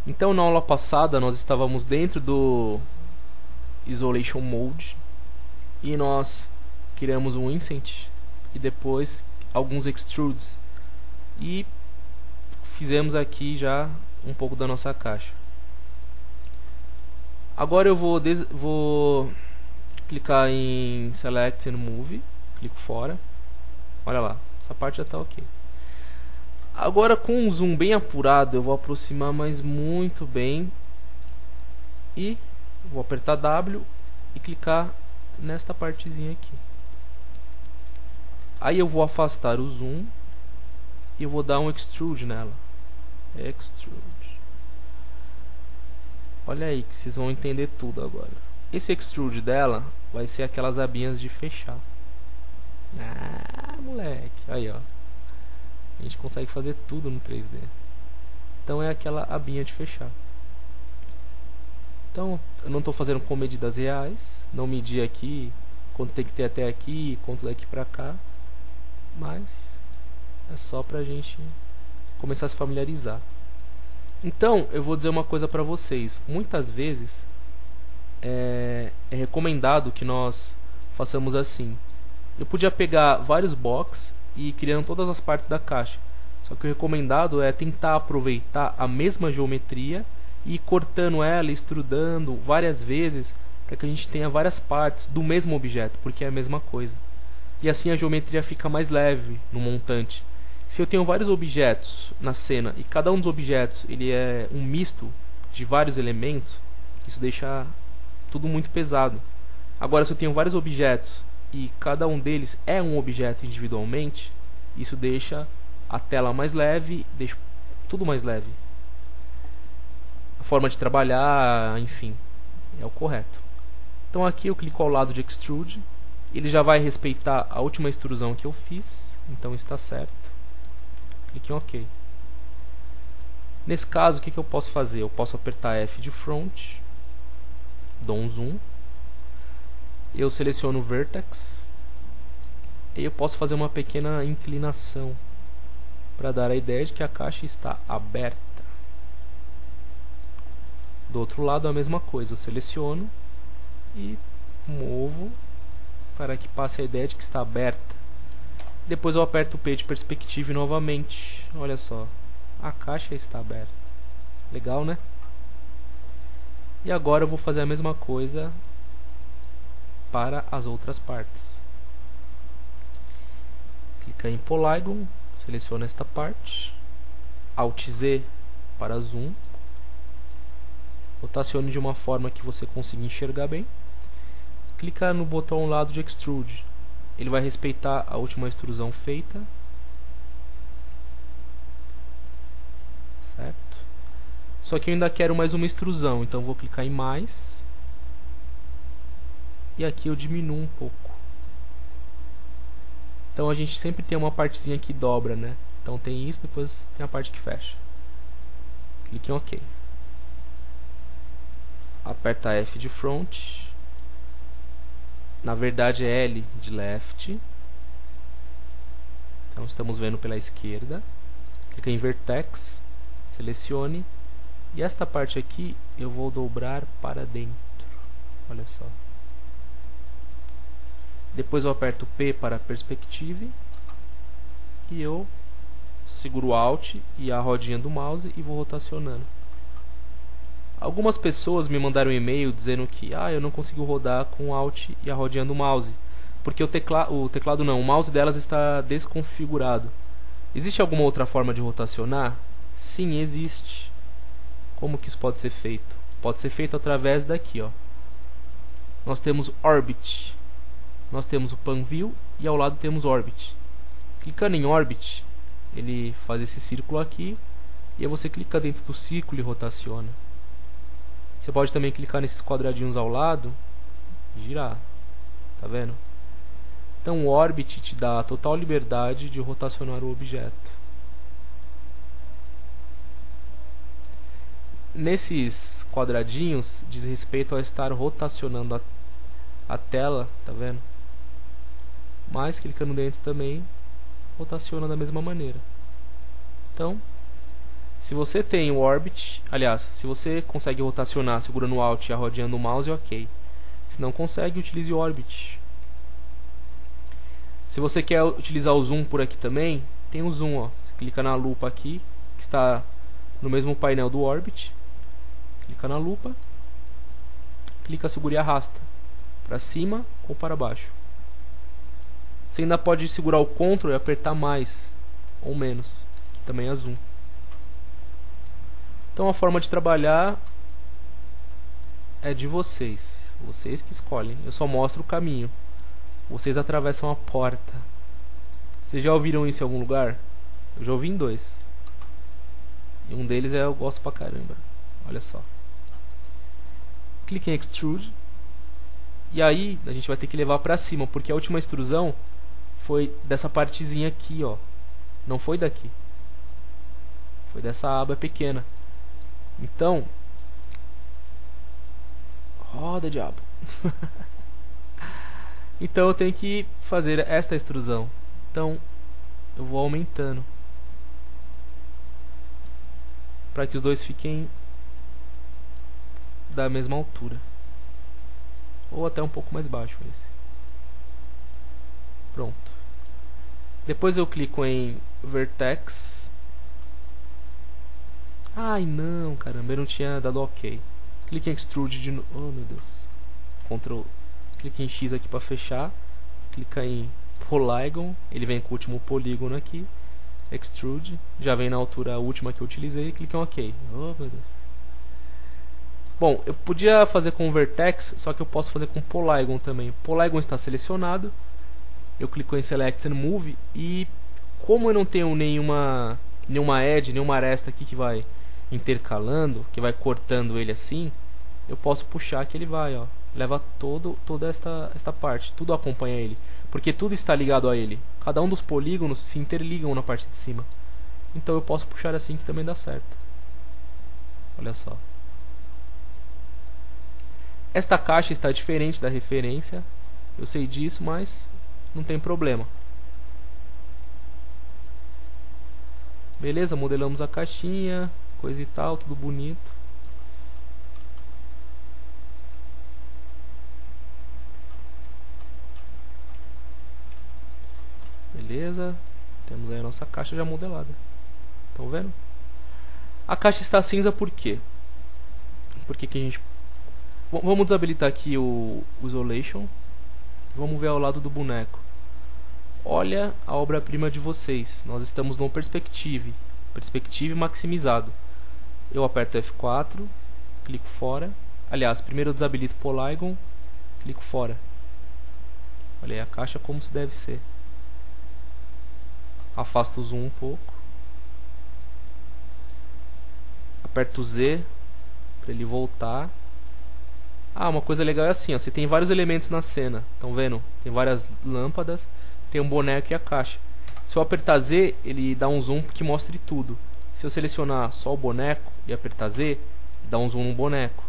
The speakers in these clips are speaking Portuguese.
Então, na aula passada, nós estávamos dentro do Isolation Mode e nós criamos um Incent e depois alguns Extrudes e fizemos aqui já um pouco da nossa caixa. Agora eu vou clicar em Select and Move, clico fora, olha lá, essa parte já está ok. Agora com um zoom bem apurado eu vou aproximar mais muito bem e vou apertar W e clicar nesta partezinha aqui. Aí eu vou afastar o zoom e eu vou dar um extrude nela. Extrude. Olha aí que vocês vão entender tudo agora. Esse extrude dela vai ser aquelas abinhas de fechar. Ah, moleque. Aí, ó. A gente consegue fazer tudo no 3D. Então é aquela abinha de fechar. Então eu não estou fazendo com medidas reais. Não medi aqui quanto tem que ter até aqui, quanto daqui pra cá. Mas é só pra gente começar a se familiarizar. Então eu vou dizer uma coisa pra vocês. Muitas vezes é recomendado que nós façamos assim. Eu podia pegar vários boxes e ir criando todas as partes da caixa. Só que o recomendado é tentar aproveitar a mesma geometria e ir cortando ela, extrudando várias vezes para que a gente tenha várias partes do mesmo objeto, porque é a mesma coisa. E assim a geometria fica mais leve no montante. Se eu tenho vários objetos na cena e cada um dos objetos ele é um misto de vários elementos, isso deixa tudo muito pesado. Agora, se eu tenho vários objetos e cada um deles é um objeto individualmente, isso deixa a tela mais leve, deixa tudo mais leve. A forma de trabalhar, enfim, é o correto. Então aqui eu clico ao lado de Extrude, ele já vai respeitar a última extrusão que eu fiz, então está certo. Clique em OK. Nesse caso, o que eu posso fazer? Eu posso apertar F de front, dou um zoom, eu seleciono o vertex e eu posso fazer uma pequena inclinação para dar a ideia de que a caixa está aberta. Do outro lado a mesma coisa, eu seleciono e movo para que passe a ideia de que está aberta. Depois eu aperto o P de perspective novamente. Olha só, a caixa está aberta. Legal, né? E agora eu vou fazer a mesma coisa para as outras partes. Clica em Polygon, seleciona esta parte, Alt Z para zoom, rotacione de uma forma que você consiga enxergar bem, clica no botão ao lado de Extrude, ele vai respeitar a última extrusão feita, certo? Só que eu ainda quero mais uma extrusão, então vou clicar em mais, e aqui eu diminuo um pouco. Então a gente sempre tem uma partezinha que dobra, né? Então tem isso, depois tem a parte que fecha. Clique em OK. Aperta F de front. Na verdade é L de left. Então estamos vendo pela esquerda. Clique em vertex, selecione. E esta parte aqui eu vou dobrar para dentro. Olha só. Depois eu aperto P para perspective e eu seguro o Alt e a rodinha do mouse e vou rotacionando. Algumas pessoas me mandaram um e-mail dizendo que eu não consigo rodar com o Alt e a rodinha do mouse, porque o mouse delas está desconfigurado. Existe alguma outra forma de rotacionar? Sim, existe. Como que isso pode ser feito? Pode ser feito através daqui, ó. Nós temos Orbit. Nós temos o Pan View e ao lado temos Orbit. Clicando em Orbit, ele faz esse círculo aqui e aí você clica dentro do círculo e rotaciona. Você pode também clicar nesses quadradinhos ao lado e girar. Tá vendo? Então o Orbit te dá a total liberdade de rotacionar o objeto. Nesses quadradinhos diz respeito a estar rotacionando a tela, tá vendo? Mas clicando dentro também rotaciona da mesma maneira. Então, Se você tem o Orbit, aliás, se você consegue rotacionar segurando o Alt e a rodinha do mouse, ok. Se não consegue, utilize o Orbit. Se você quer utilizar o Zoom por aqui também, tem o Zoom, ó. Você clica na lupa aqui, que está no mesmo painel do Orbit. Clica na lupa, clica, segura e arrasta para cima ou para baixo. Você ainda pode segurar o Ctrl e apertar mais ou menos, que também é zoom. Então a forma de trabalhar é de vocês. Vocês que escolhem. Eu só mostro o caminho. Vocês atravessam a porta. Vocês já ouviram isso em algum lugar? Eu já ouvi em 2. E um deles eu gosto pra caramba. Olha só. Clique em Extrude. E aí a gente vai ter que levar pra cima, porque a última extrusão foi dessa partezinha aqui, ó. Não foi daqui. Foi dessa aba pequena. Então, roda, diabo. Então eu tenho que fazer esta extrusão. Então eu vou aumentando para que os dois fiquem da mesma altura, ou até um pouco mais baixo esse. Pronto. Depois eu clico em Vertex. Ai não, caramba, eu não tinha dado OK. Clique em Extrude de novo. Oh meu Deus. Ctrl. Clique em X aqui para fechar. Clica em Polygon. Ele vem com o último polígono aqui. Extrude. Já vem na altura última que eu utilizei. Clique em OK. Oh meu Deus. Bom, eu podia fazer com Vertex, só que eu posso fazer com Polygon também. Polygon está selecionado. Eu clico em Select and Move. E como eu não tenho nenhuma edge, nenhuma aresta aqui que vai intercalando, que vai cortando ele assim, eu posso puxar que ele vai, ó, leva toda esta parte, tudo acompanha ele, porque tudo está ligado a ele. Cada um dos polígonos se interligam na parte de cima. Então eu posso puxar assim que também dá certo. Olha só. Esta caixa está diferente da referência, eu sei disso, mas não tem problema. Beleza, modelamos a caixinha, coisa e tal, tudo bonito. Beleza, temos aí a nossa caixa já modelada. Estão vendo? A caixa está cinza por quê? Por que que a gente... Vamos desabilitar aqui o Isolation. Vamos ver ao lado do boneco. Olha a obra-prima de vocês. Nós estamos no Perspective. Perspective maximizado. Eu aperto F4, clico fora. Aliás, primeiro eu desabilito Polygon, clico fora. Olha aí a caixa como se deve ser. Afasto o zoom um pouco. Aperto Z para ele voltar. Ah, uma coisa legal é assim, ó, você tem vários elementos na cena. Estão vendo? Tem várias lâmpadas, tem um boneco e a caixa. Se eu apertar Z, ele dá um zoom que mostre tudo. Se eu selecionar só o boneco e apertar Z, dá um zoom no boneco.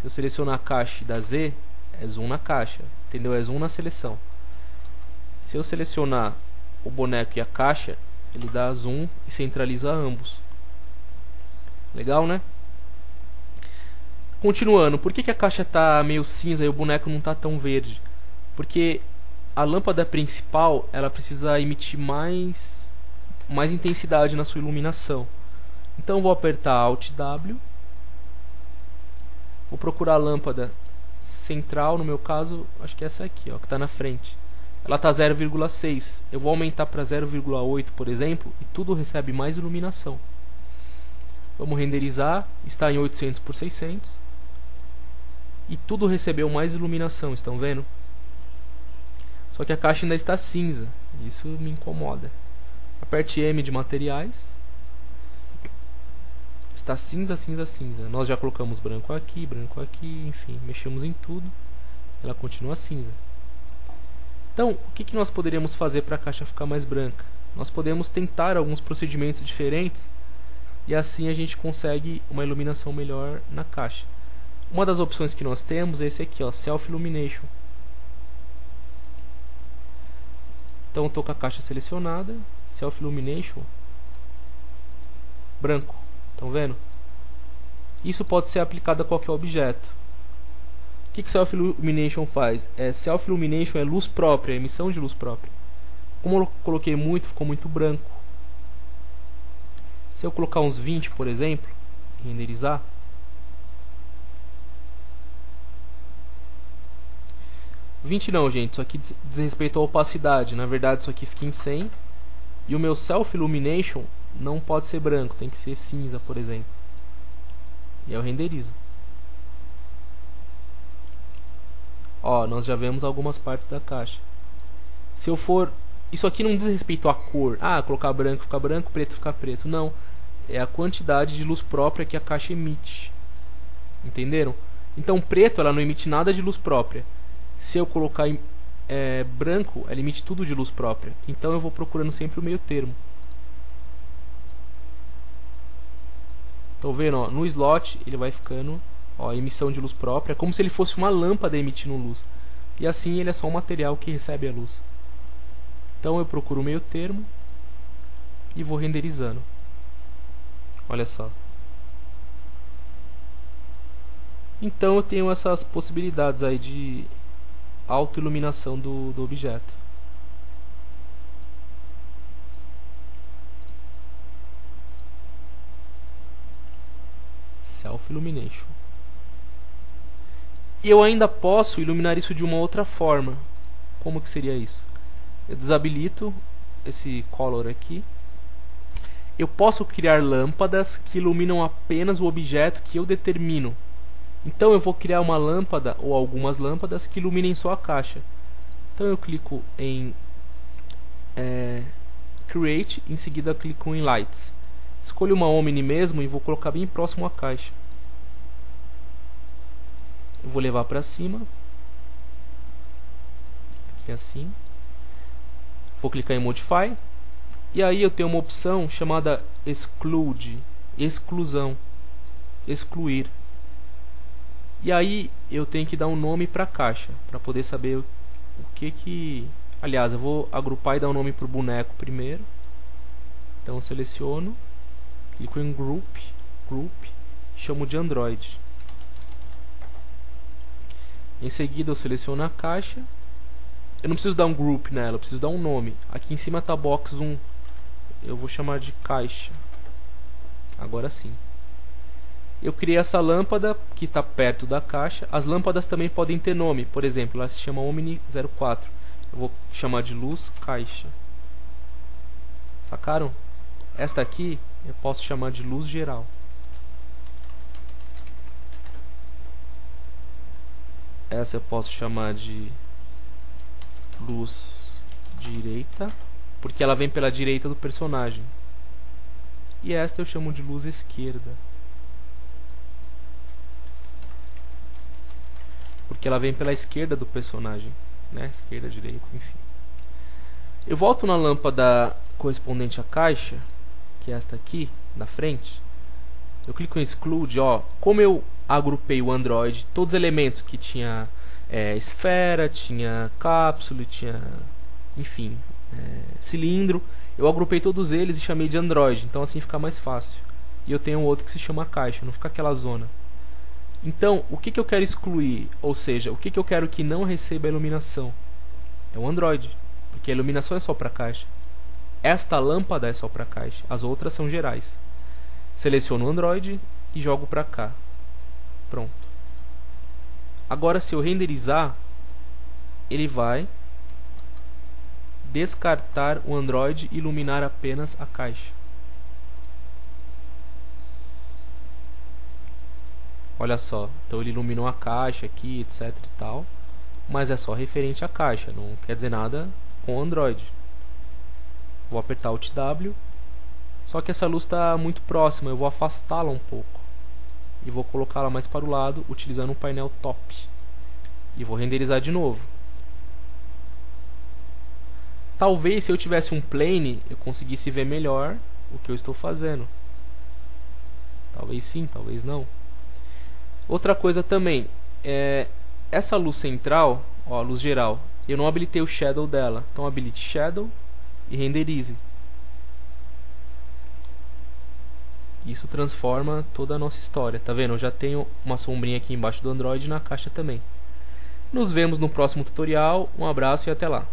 Se eu selecionar a caixa e dar Z, é zoom na caixa. Entendeu? É zoom na seleção. Se eu selecionar o boneco e a caixa, ele dá zoom e centraliza ambos. Legal, né? Continuando, por que a caixa está meio cinza e o boneco não está tão verde? Porque a lâmpada principal ela precisa emitir mais intensidade na sua iluminação. Então vou apertar Alt W. Vou procurar a lâmpada central, no meu caso, acho que é essa aqui, ó, que está na frente. Ela está 0,6. Eu vou aumentar para 0,8, por exemplo, e tudo recebe mais iluminação. Vamos renderizar, está em 800 por 600. E tudo recebeu mais iluminação, estão vendo? Só que a caixa ainda está cinza. Isso me incomoda. Aperte M de materiais. Está cinza, cinza, cinza. Nós já colocamos branco aqui, enfim, mexemos em tudo. Ela continua cinza. Então, o que nós poderíamos fazer para a caixa ficar mais branca? Nós podemos tentar alguns procedimentos diferentes e assim a gente consegue uma iluminação melhor na caixa. Uma das opções que nós temos é esse aqui, ó, Self Illumination. Então estou com a caixa selecionada, Self Illumination, branco. Estão vendo? Isso pode ser aplicado a qualquer objeto. O que Self-Illumination faz? Self-Illumination é luz própria, emissão de luz própria. Como eu coloquei muito, ficou muito branco. Se eu colocar uns 20, por exemplo, e renderizar, não, gente, isso aqui diz respeito à opacidade. Na verdade, isso aqui fica em 100. E o meu Self-Illumination não pode ser branco, tem que ser cinza, por exemplo. E eu renderizo. Ó, nós já vemos algumas partes da caixa. Se eu for... Isso aqui não diz respeito à cor. Ah, colocar branco fica branco, preto fica preto. Não. É a quantidade de luz própria que a caixa emite. Entenderam? Então, preto, ela não emite nada de luz própria. Se eu colocar branco, ela emite tudo de luz própria. Então, eu vou procurando sempre o meio termo. Estão vendo? Ó, no slot, ele vai ficando... Ó, emissão de luz própria. Como se ele fosse uma lâmpada emitindo luz. E assim, ele é só um material que recebe a luz. Então, eu procuro o meio termo. E vou renderizando. Olha só. Então eu tenho essas possibilidades aí de autoiluminação do objeto. Self-Illumination. E eu ainda posso iluminar isso de uma outra forma. Como que seria isso? Eu desabilito esse color aqui. Eu posso criar lâmpadas que iluminam apenas o objeto que eu determino. Então eu vou criar uma lâmpada ou algumas lâmpadas que iluminem só a caixa. Então eu clico em Create, em seguida clico em Lights. Escolho uma Omni mesmo e vou colocar bem próximo à caixa. Eu vou levar para cima. Aqui assim. Vou clicar em Modify. E aí eu tenho uma opção chamada Exclude, exclusão, excluir. E aí eu tenho que dar um nome para a caixa, para poder saber o que... Aliás, eu vou agrupar e dar um nome para o boneco primeiro. Então eu seleciono, clico em Group, chamo de Android. Em seguida eu seleciono a caixa. Eu não preciso dar um group nela, eu preciso dar um nome. Aqui em cima está box 1. Eu vou chamar de caixa. Agora sim. Eu criei essa lâmpada que está perto da caixa. As lâmpadas também podem ter nome. Por exemplo, ela se chama Omni 04. Eu vou chamar de luz caixa. Sacaram? Esta aqui eu posso chamar de luz geral. Essa eu posso chamar de luz direita, porque ela vem pela direita do personagem. E esta eu chamo de luz esquerda, porque ela vem pela esquerda do personagem, né? Esquerda, direita, enfim. Eu volto na lâmpada correspondente à caixa, que é esta aqui, da frente. Eu clico em Exclude, ó. Como eu agrupei o Android, todos os elementos que tinha esfera, tinha cápsula, tinha, enfim, cilindro, eu agrupei todos eles e chamei de Android, então assim fica mais fácil. E eu tenho outro que se chama caixa, não fica aquela zona. Então, o que eu quero excluir, ou seja, o que eu quero que não receba a iluminação? É o Android, porque a iluminação é só para a caixa. Esta lâmpada é só para a caixa, as outras são gerais. Seleciono o Android e jogo para cá. Pronto. Agora, se eu renderizar, ele vai descartar o Android e iluminar apenas a caixa. Olha só, então ele iluminou a caixa aqui, etc e tal, mas é só referente à caixa, não quer dizer nada com o Android. Vou apertar Alt W, só que essa luz está muito próxima, eu vou afastá-la um pouco e vou colocá-la mais para o lado utilizando um painel top e vou renderizar de novo. Talvez se eu tivesse um plane eu conseguisse ver melhor o que eu estou fazendo. Talvez sim, talvez não. Outra coisa também, essa luz central, ó, luz geral, eu não habilitei o shadow dela. Então habilite shadow e renderize. Isso transforma toda a nossa história. Tá vendo? Eu já tenho uma sombrinha aqui embaixo do Android e na caixa também. Nos vemos no próximo tutorial. Um abraço e até lá.